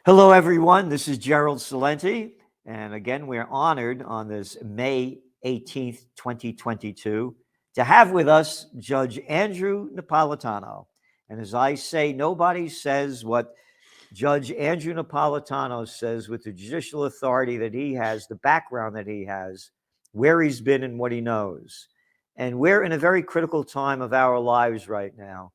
Hello, everyone. This is Gerald Celente. And again, we're honored on this May 18th, 2022, to have with us Judge Andrew Napolitano. And as I say, nobody says what Judge Andrew Napolitano says with the judicial authority that he has, the background that he has, where he's been and what he knows. And we're in a very critical time of our lives right now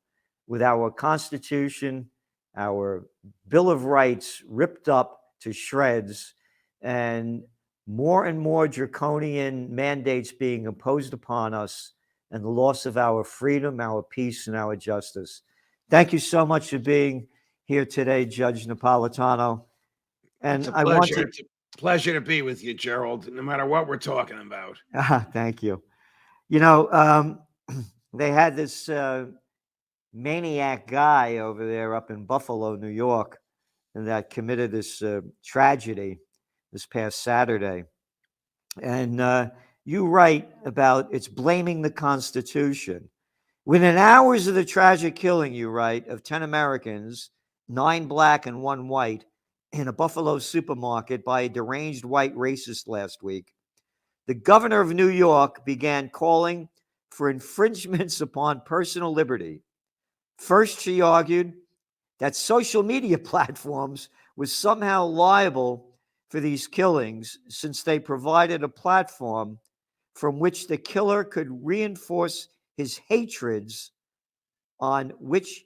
with our Constitution, our Bill of Rights ripped up to shreds, and more draconian mandates being imposed upon us, and the loss of our freedom, our peace, and our justice. Thank you so much for being here today, Judge Napolitano. And It's a I want pleasure. to It's a pleasure to be with you, Gerald, no matter what we're talking about. thank you. You know, they had this maniac guy over there up in Buffalo, New York, that committed this tragedy this past Saturday. And you write about it's blaming the Constitution. Within hours of the tragic killing, you write, of 10 Americans, 9 black and 1 white, in a Buffalo supermarket by a deranged white racist last week, the governor of New York began calling for infringements upon personal liberty. First, she argued that social media platforms were somehow liable for these killings since they provided a platform from which the killer could reinforce his hatreds on which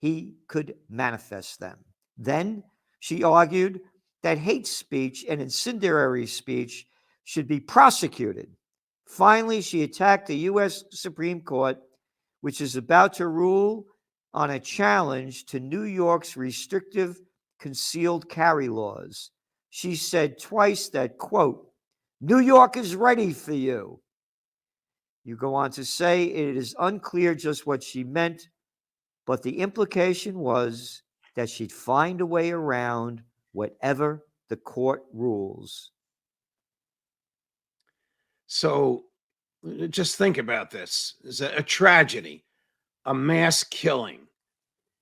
he could manifest them. Then she argued that hate speech and incendiary speech should be prosecuted. Finally, she attacked the U.S. Supreme Court, which is about to rule on a challenge to New York's restrictive concealed carry laws. She said twice that, quote, New York is ready for you. You go on to say it is unclear just what she meant, but the implication was that she'd find a way around whatever the court rules. So just think about this. It's a tragedy, a mass killing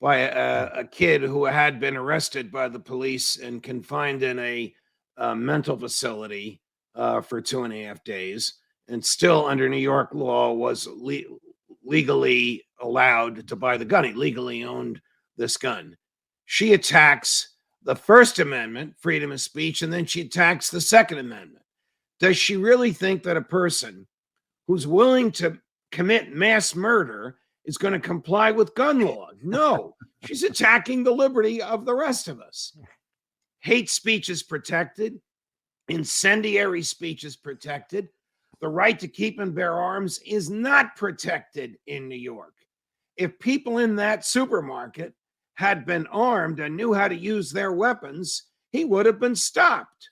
by a kid who had been arrested by the police and confined in a mental facility for 2.5 days, and still under New York law was legally allowed to buy the gun. He legally owned this gun. She attacks the First Amendment, freedom of speech, and then she attacks the Second Amendment. Does she really think that a person who's willing to commit mass murder is going to comply with gun laws? No, she's attacking the liberty of the rest of us. Hate speech is protected. Incendiary speech is protected. The right to keep and bear arms is not protected in New York. If people in that supermarket had been armed and knew how to use their weapons, he would have been stopped.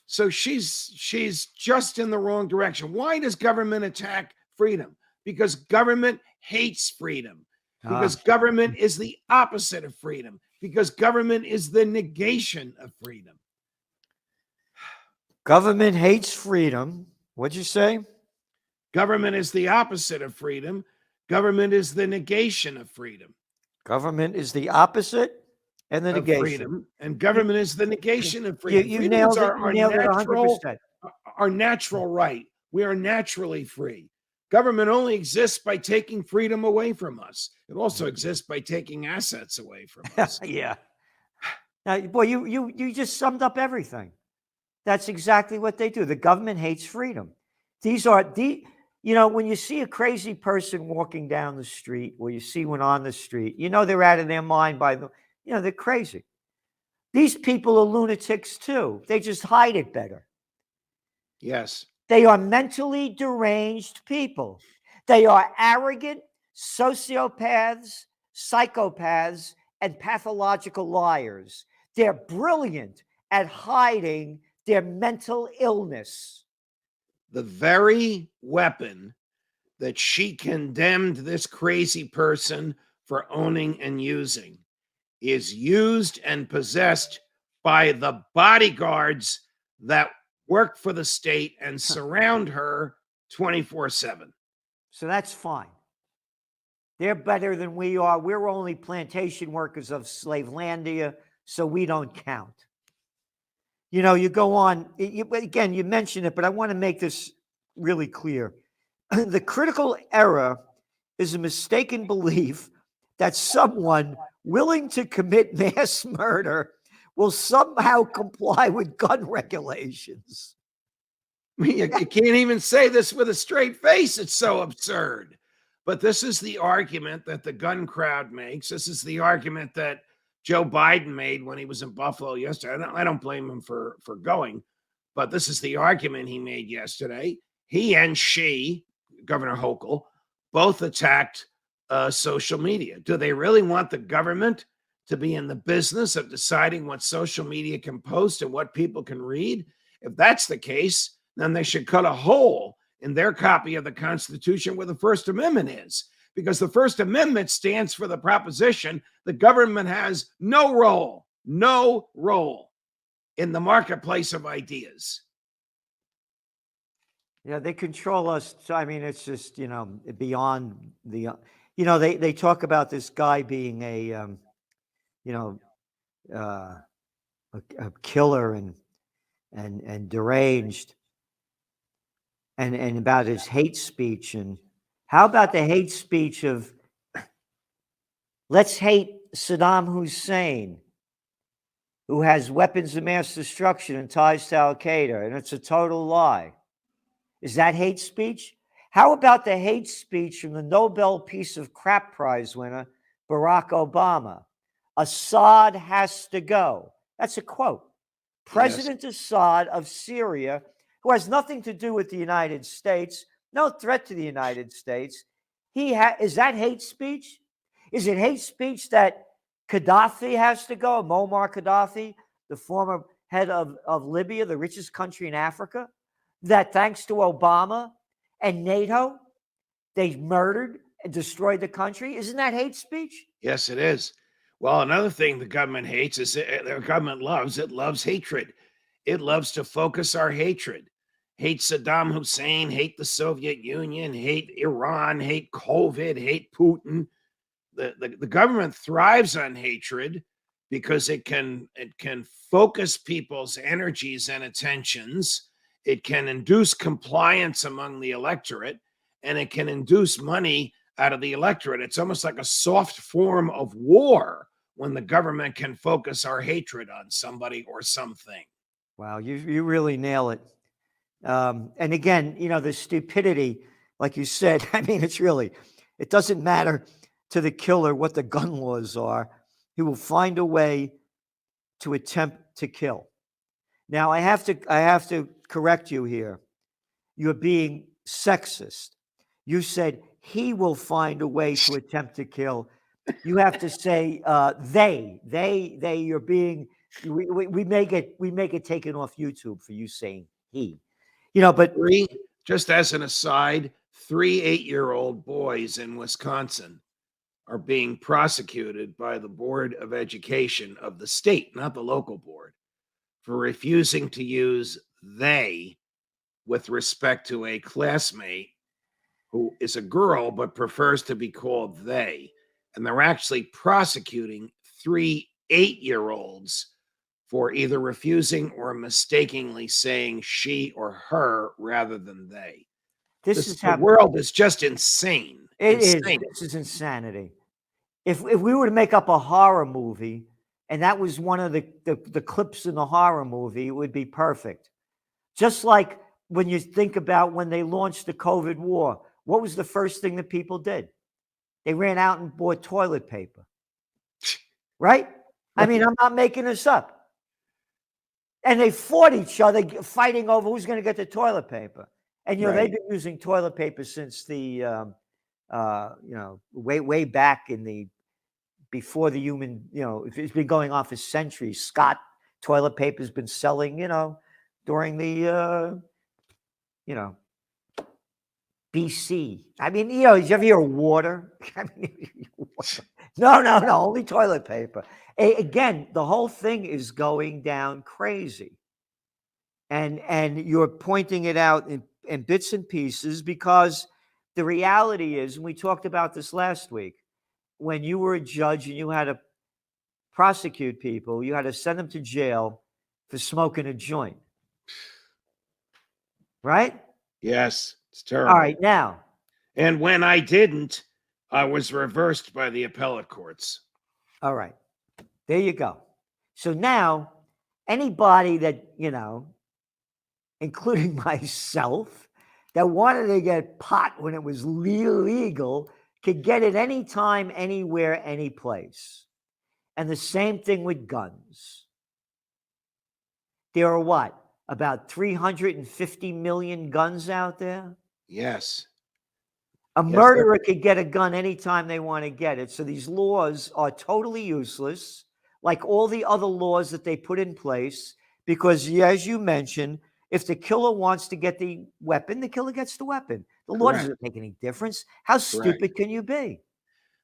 So she's just in the wrong direction. Why does government attack freedom? Because government hates freedom. Because government is the opposite of freedom. Because government is the negation of freedom. Government hates freedom. What'd you say? Government is the opposite of freedom. Government is the negation of freedom. Government is the opposite and the negation. Freedom, and government is the negation of freedom. You nailed it. You nailed it 100%. Our natural right. We are naturally free. Government only exists by taking freedom away from us. It also exists by taking assets away from us. Yeah. Now, boy, you just summed up everything. That's exactly what they do. The government hates freedom. When you see a crazy person walking down the street, or you see one on the street, they're out of their mind they're crazy. These people are lunatics too. They just hide it better. Yes. They are mentally deranged people. They are arrogant sociopaths, psychopaths, and pathological liars. They're brilliant at hiding their mental illness. The very weapon that she condemned this crazy person for owning and using is used and possessed by the bodyguards that work for the state and surround her 24/7. So that's fine. They're better than we are. We're only plantation workers of Slavelandia. so we don't count. You go on, again, you mentioned it, but I want to make this really clear. The critical error is a mistaken belief that someone willing to commit mass murder will somehow comply with gun regulations. You can't even say this with a straight face. It's so absurd. But this is the argument that the gun crowd makes. This is the argument that Joe Biden made when he was in Buffalo yesterday. I don't blame him for going, but this is the argument he made yesterday. He and she, Governor Hochul, both attacked social media. Do they really want the government to be in the business of deciding what social media can post and what people can read? If that's the case, then they should cut a hole in their copy of the Constitution where the First Amendment is, because the First Amendment stands for the proposition the government has no role in the marketplace of ideas. Yeah, they control us. So, I mean, it's just, beyond the, they talk about this guy being a killer and deranged, and about his hate speech. And how about the hate speech of, let's hate Saddam Hussein, who has weapons of mass destruction and ties to Al Qaeda, and it's a total lie. Is that hate speech? How about the hate speech from the Nobel Peace of Crap Prize winner, Barack Obama? Assad has to go. That's a quote. President Assad of Syria, who has nothing to do with the United States, no threat to the United States. Is that hate speech? Is it hate speech that Gaddafi has to go, Muammar Gaddafi, the former head of Libya, the richest country in Africa, that thanks to Obama and NATO, they murdered and destroyed the country? Isn't that hate speech? Yes, it is. Well, another thing the government hates is the government loves hatred. It loves to focus our hatred. Hate Saddam Hussein, hate the Soviet Union, hate Iran, hate COVID, hate Putin. The government thrives on hatred because it can focus people's energies and attentions. It can induce compliance among the electorate, and it can induce money out of the electorate. It's almost like a soft form of war when the government can focus our hatred on somebody or something. Wow, you really nail it. And again, the stupidity, like you said, I mean, it doesn't matter to the killer what the gun laws are. He will find a way to attempt to kill. Now, I have to correct you here. You're being sexist. You said he will find a way to attempt to kill. You have to say they. You're being. We may get taken off YouTube for you saying he. But just as an aside, 3 8-year-old boys in Wisconsin are being prosecuted by the Board of Education of the state, not the local board, for refusing to use they with respect to a classmate who is a girl but prefers to be called they. And they're actually prosecuting 3 8-year-olds for either refusing or mistakenly saying she or her rather than they. The world is just insane. It is. This is insanity. If we were to make up a horror movie, and that was one of the clips in the horror movie, it would be perfect. Just like when you think about when they launched the COVID war, what was the first thing that people did? They ran out and bought toilet paper. Right? I mean, I'm not making this up. And they fought each other, fighting over who's going to get the toilet paper. And, they've been using toilet paper since the, way back before the human, it's been going on for centuries. Scott toilet paper has been selling, during the, BC. I mean, did you ever hear of water? I mean, no, only toilet paper. Again, the whole thing is going down crazy. And you're pointing it out in bits and pieces, because the reality is, and we talked about this last week, when you were a judge and you had to prosecute people, you had to send them to jail for smoking a joint. Right? Yes, it's All terrible. right, now. And when I didn't, I was reversed by the appellate courts. All right. There you go. So now, anybody that, including myself, that wanted to get pot when it was illegal could get it anytime, anywhere, any place. And the same thing with guns. There are what? About 350 million guns out there? Yes. A Yes, murderer could get a gun anytime they want to get it. So these laws are totally useless, like all the other laws that they put in place, because as you mentioned, if the killer wants to get the weapon, the killer gets the weapon. The law Correct. doesn't make any difference. How stupid can you be?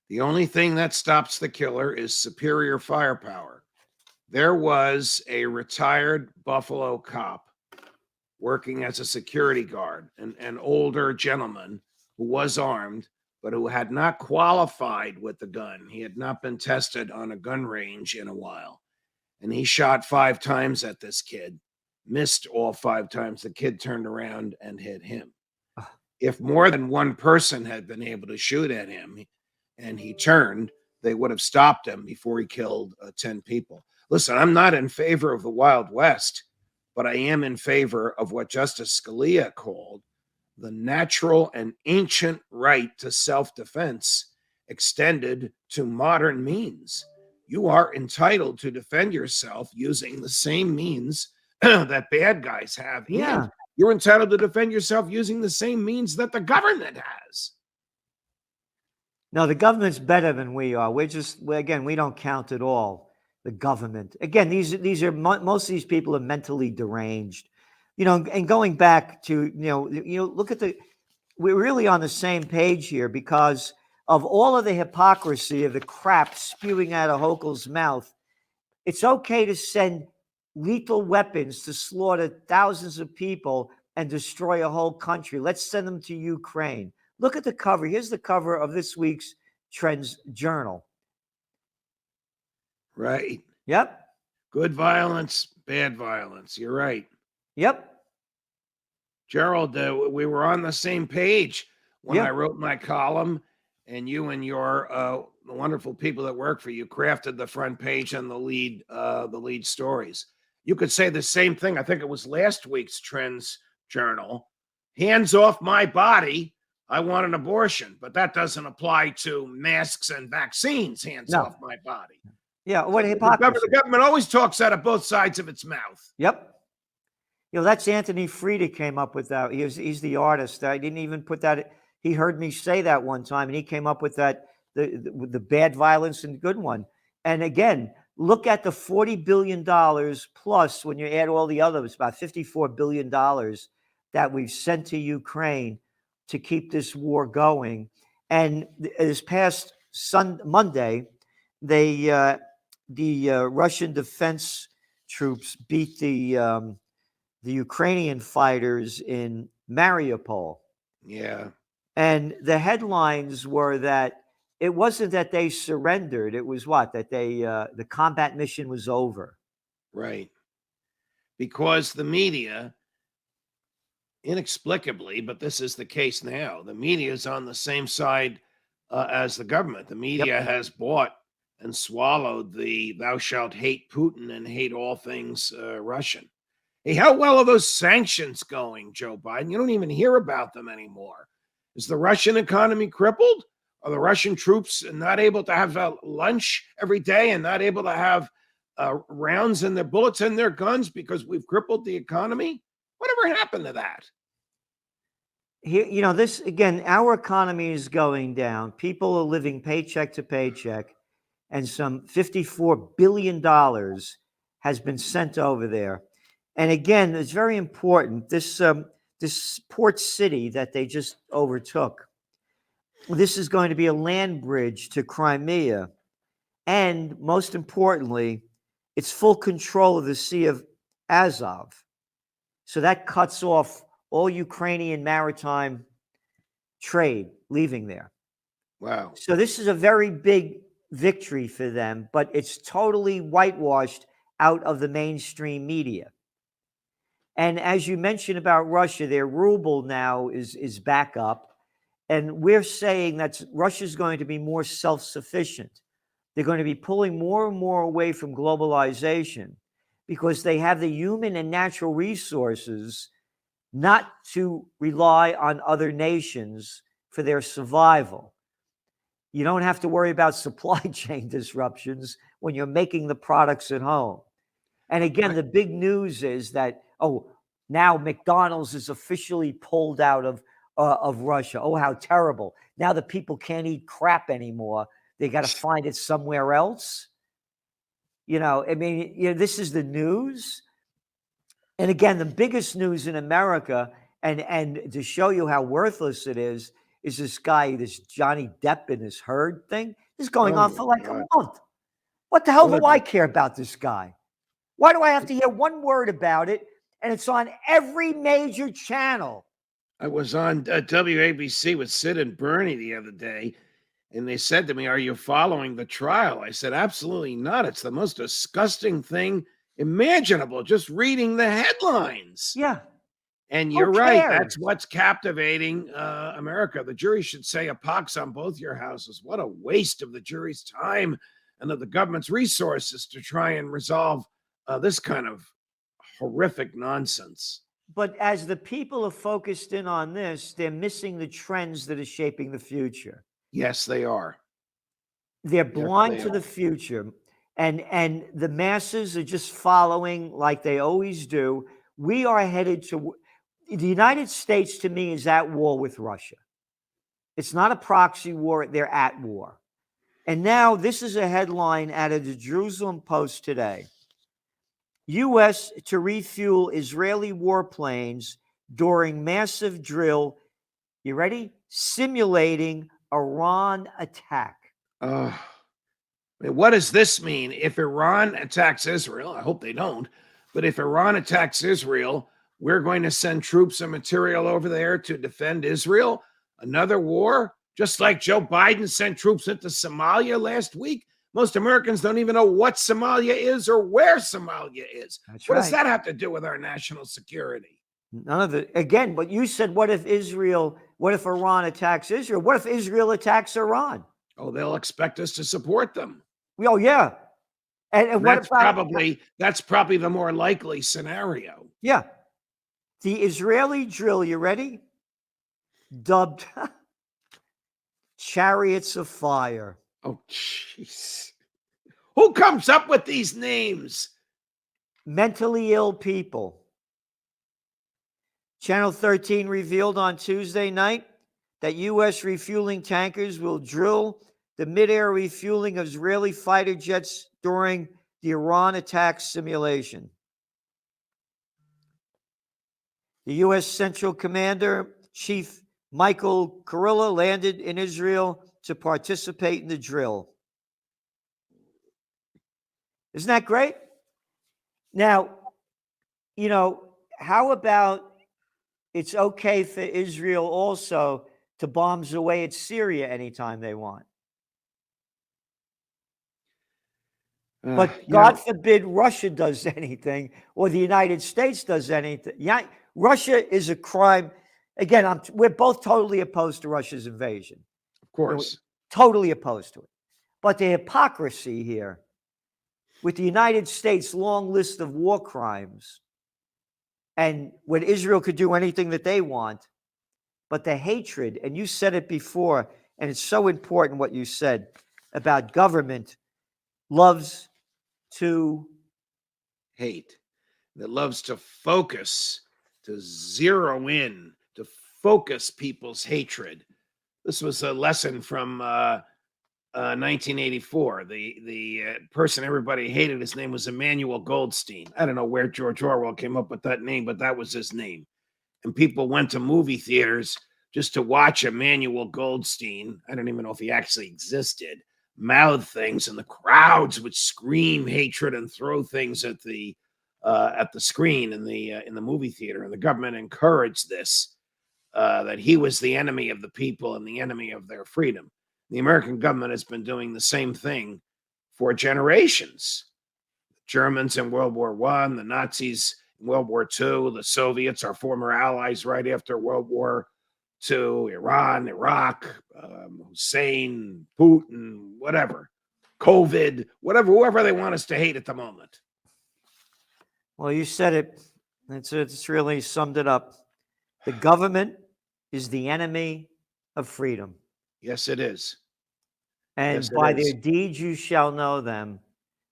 The only thing that stops the killer is superior firepower. There was a retired Buffalo cop working as a security guard, an older gentleman who was armed, but who had not qualified with the gun. He had not been tested on a gun range in a while. And he shot 5 times at this kid, missed all 5 times. The kid turned around and hit him. If more than one person had been able to shoot at him and he turned, they would have stopped him before he killed 10 people. Listen, I'm not in favor of the Wild West, but I am in favor of what Justice Scalia called the natural and ancient right to self-defense extended to modern means. You are entitled to defend yourself using the same means that bad guys have. Yeah. And you're entitled to defend yourself using the same means that the government has. No, the government's better than we are. Again, we don't count at all. The government. Again, these are most of these people are mentally deranged. And going back to, look at we're really on the same page here because of all of the hypocrisy of the crap spewing out of Hochul's mouth. It's okay to send lethal weapons to slaughter thousands of people and destroy a whole country. Let's send them to Ukraine. Look at the cover. Here's the cover of this week's Trends Journal. Right. Yep. Good violence, bad violence. You're right. Yep. Gerald, we were on the same page when Yep. I wrote my column, and you and your the wonderful people that work for you crafted the front page and the lead stories. You could say the same thing. I think it was last week's Trends Journal. Hands off my body. I want an abortion, but that doesn't apply to masks and vaccines. Hands off my body. Yeah, what hypocrisy. The government always talks out of both sides of its mouth. Yep. That's Anthony Frieda came up with that. He's the artist. I didn't even put that. He heard me say that one time, and he came up with that, the bad violence and good one. And again, look at the $40 billion plus when you add all the others, about $54 billion that we've sent to Ukraine to keep this war going. And this past Monday, the Russian defense troops beat the Ukrainian fighters in Mariupol. Yeah. And the headlines were that it wasn't that they surrendered. It was that the combat mission was over. Right. Because the media, inexplicably, but this is the case now, the media is on the same side as the government. The media has bought and swallowed the thou shalt hate Putin and hate all things Russian. Hey, how well are those sanctions going, Joe Biden? You don't even hear about them anymore. Is the Russian economy crippled? Are the Russian troops not able to have lunch every day and not able to have rounds in their bullets and their guns because we've crippled the economy? Whatever happened to that? Here, this again, our economy is going down. People are living paycheck to paycheck, and some $54 billion has been sent over there. And again, it's very important. This port city that they just overtook, this is going to be a land bridge to Crimea. And most importantly, it's full control of the Sea of Azov. So that cuts off all Ukrainian maritime trade leaving there. Wow. So this is a very big victory for them, but it's totally whitewashed out of the mainstream media. And as you mentioned about Russia, their ruble now is back up. And we're saying that Russia's going to be more self-sufficient. They're going to be pulling more and more away from globalization because they have the human and natural resources not to rely on other nations for their survival. You don't have to worry about supply chain disruptions when you're making the products at home. And again, the big news is that, now McDonald's is officially pulled out of Russia. Oh, how terrible. Now the people can't eat crap anymore. They got to find it somewhere else. This is the news. And again, the biggest news in America, and to show you how worthless it is this guy, this Johnny Depp and his Heard thing. This is going on for like a month. What the hell do I care about this guy? Why do I have to hear one word about it? And it's on every major channel. I was on WABC with Sid and Bernie the other day, and they said to me, "Are you following the trial?" I said, "Absolutely not. It's the most disgusting thing imaginable, just reading the headlines." Yeah. And you're right. That's what's captivating America. The jury should say a pox on both your houses. What a waste of the jury's time and of the government's resources to try and resolve this kind of horrific nonsense. But as the people are focused in on this, they're missing the trends that are shaping the future. Yes, they are. They're blind to the future. And the masses are just following like they always do. We are headed to the United States, to me, is at war with Russia. It's not a proxy war. They're at war. And now this is a headline out of the Jerusalem Post today. U.S. to refuel Israeli warplanes during massive drill. You ready? Simulating Iran attack. What does this mean? If Iran attacks Israel, I hope they don't, but if Iran attacks Israel, we're going to send troops and material over there to defend Israel? Another war? Just like Joe Biden sent troops into Somalia last week? Most Americans don't even know what Somalia is or where Somalia is. What does that have to do with our national security? None of it. Again, but you said, what if Iran attacks Israel? What if Israel attacks Iran? Oh, they'll expect us to support them. Oh, yeah. And what about that's probably the more likely scenario. Yeah. The Israeli drill, you ready? Dubbed Chariots of Fire. Oh, jeez. Who comes up with these names? Mentally ill people. Channel 13 revealed on Tuesday night that U.S. refueling tankers will drill the mid-air refueling of Israeli fighter jets during the Iran attack simulation. The U.S. Central Commander, Chief Michael Kurilla, landed in Israel to participate in the drill. Isn't that great? Now, how about it's okay for Israel also to bomb away at Syria anytime they want? But God forbid Russia does anything or the United States does anything. Yeah, Russia is a crime. Again, we're both totally opposed to Russia's invasion. Of course. Totally opposed to it. But the hypocrisy here with the United States' long list of war crimes and when Israel could do anything that they want, but the hatred, and you said it before, and it's so important what you said about government loves to hate, that loves to focus, to zero in, to focus people's hatred. This was a lesson from 1984. The person everybody hated, his name was Emmanuel Goldstein. I don't know where George Orwell came up with that name, but that was his name. And people went to movie theaters just to watch Emmanuel Goldstein. I don't even know if he actually existed. Mouth things, and the crowds would scream hatred and throw things at the screen in the movie theater. And the government encouraged this, that he was the enemy of the people and the enemy of their freedom. The American government has been doing the same thing for generations. Germans in World War I, the Nazis in World War II, the Soviets, our former allies right after World War II, Iran, Iraq, Hussein, Putin, whatever, COVID, whatever, whoever they want us to hate at the moment. Well, you said it. It's really summed it up. The government is the enemy of freedom. Yes, it is. And Yes, it by is. their deeds you shall know them.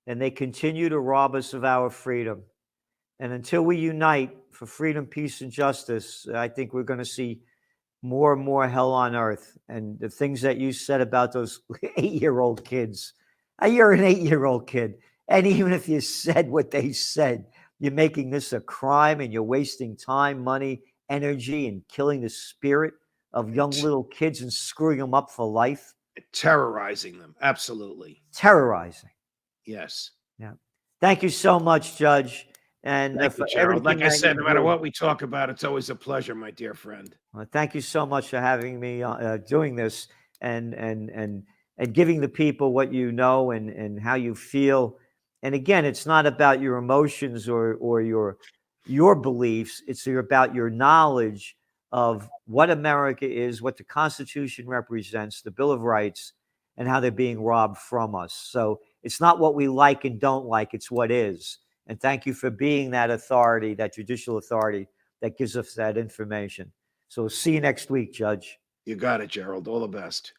And they continue to rob us of our freedom. And until we unite for freedom, peace, and justice, I think we're going to see more and more hell on earth. And the things that you said about those 8-year-old kids, you're an 8-year-old kid. And even if you said what they said, you're making this a crime and you're wasting time, money, energy, and killing the spirit of young little kids and screwing them up for life. Terrorizing them. Absolutely. Terrorizing. Yes. Yeah. Thank you so much, Judge. And Thank you, for Gerald. Like everything I that said, you no matter do. what we talk about, it's always a pleasure, my dear friend. Well, thank you so much for having me doing this and giving the people what you know and how you feel. And again, it's not about your emotions or your beliefs. It's about your knowledge of what America is, what the Constitution represents, the Bill of Rights, and how they're being robbed from us. So it's not what we like and don't like, it's what is. And thank you for being that authority, that judicial authority that gives us that information. So see you next week, Judge. You got it, Gerald. All the best.